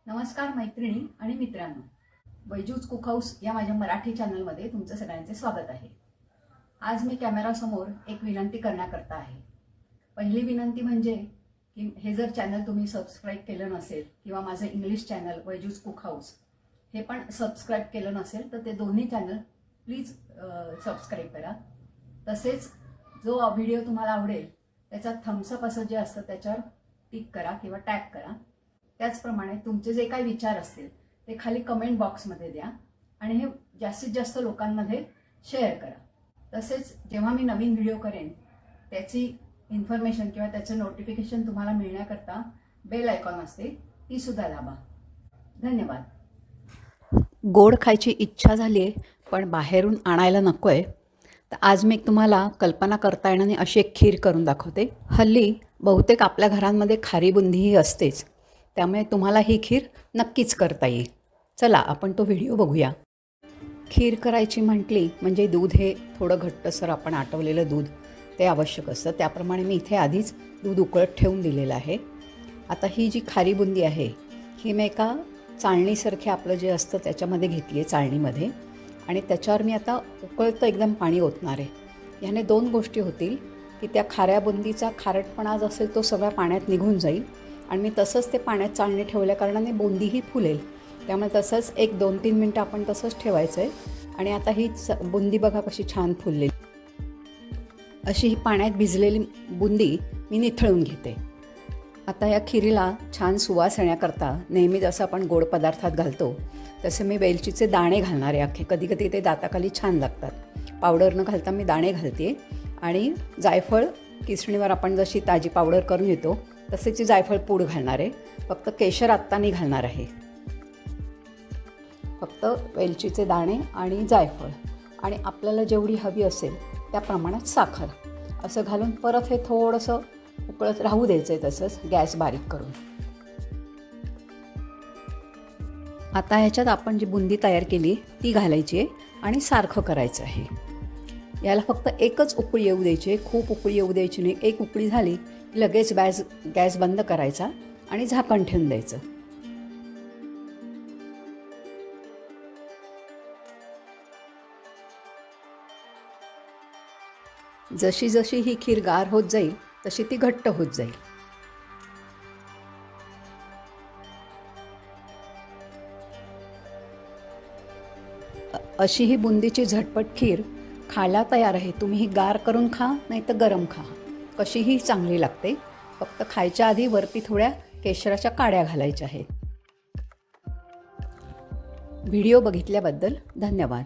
नमस्कार मैत्रिणी आणि मित्रांनो, वैजूज कुक हाऊस या माझ्या मराठी चॅनलमध्ये तुमचं सगळ्यांचे स्वागत आहे. आज मी कॅमेरासमोर एक विनंती करण्याकरता आहे. पहिली विनंती म्हणजे की हे जर चॅनल तुम्ही सबस्क्राईब केलं नसेल किंवा माझं इंग्लिश चॅनल वैजूज कुक हाऊस हे पण सबस्क्राईब केलं नसेल तर ते दोन्ही चॅनल प्लीज सबस्क्राईब करा. तसेच जो व्हिडिओ तुम्हाला आवडेल त्याचा थम्सअप असं जे असतं त्याच्यावर टिक करा किंवा टॅग करा. त्याचप्रमाणे तुमचे जे काही विचार असतील ते खाली कमेंट बॉक्समध्ये द्या आणि हे जास्तीत जास्त लोकांमध्ये शेअर करा. तसेच जेव्हा मी नवीन व्हिडिओ करेन त्याची इन्फॉर्मेशन किंवा त्याचं नोटिफिकेशन तुम्हाला मिळण्याकरता बेल आयकॉन असते ती सुद्धा दाबा. धन्यवाद. गोड खायची इच्छा झाली आहे पण बाहेरून आणायला नको आहे, तर आज मी तुम्हाला कल्पना करता येणारी अशी एक खीर करून दाखवते. हल्ली बहुतेक आपल्या घरांमध्ये खारी बुंदी ही असतेच, त्यामुळे तुम्हाला ही खीर नक्कीच करता येईल. चला आपण तो व्हिडिओ बघूया. खीर करायची म्हटली म्हणजे दूध हे थोडं घट्टसर आपण आटवलेलं दूध ते आवश्यक असतं. त्याप्रमाणे मी इथे आधीच दूध उकळत ठेवून दिलेलं आहे. आता ही जी खारी बुंदी आहे ही मी एका चाळणीसारखे आपलं जे असतं त्याच्यामध्ये घेतली आहे, चाळणीमध्ये, आणि त्याच्यावर मी आता उकळतं एकदम पाणी ओतणार आहे. ह्याने दोन गोष्टी होतील की त्या खाऱ्या बुंदीचा खारटपणा जो असेल तो सगळ्या पाण्यात निघून जाईल आणि मी तसंच ते पाण्यात चाळणी ठेवल्या कारणाने बुंदीही फुलेल. त्यामुळे तसंच एक 2-3 मिनटं आपण तसंच ठेवायचं आहे. आणि आता ही बुंदी बघा कशी छान फुललेली. अशी ही पाण्यात भिजलेली बुंदी मी निथळून घेते. आता या खिरीला छान सुवास येण्याकरता नेहमी जसं आपण गोड पदार्थात घालतो तसे मी वेलचीचे दाणे घालणार आहे अख्खे. कधी कधी ते दाताखाली छान लागतात. पावडर न घालता मी दाणे घालते आणि जायफळ किसणीवर आपण जशी ताजी पावडर करून येतो तसेची जायफळ पूड घालणार आहे. फक्त केशर आत्ता नाही घालणार आहे. फक्त वेलचीचे दाणे आणि जायफळ आणि आपल्याला जेवढी हवी असेल त्या प्रमाणात साखर असं घालून परत हे थोडंसं उकळत राहू द्यायचं आहे, तसंच गॅस बारीक करून. आता ह्याच्यात आपण जी बुंदी तयार केली ती घालायची आहे आणि सारखं करायचं आहे. याला फक्त एकच उकळी येऊ द्यायची आहे, खूप उकळी येऊ द्यायची नाही. एक उकळी झाली की लगेच गॅस बंद करायचा आणि झाकण ठेवून द्यायचं. जशी जशी ही खीर गार होत जाईल तशी ती घट्ट होत जाईल. अशी ही बुंदीची झटपट खीर खायला तयार आहे. तुम्ही ही गार करून खा नाही तर गरम खा, कशीही चांगली लागते. फक्त खायच्या आधी वरती थोड्या केशराच्या काड्या घालायच्या आहेत. व्हिडिओ बघितल्याबद्दल धन्यवाद.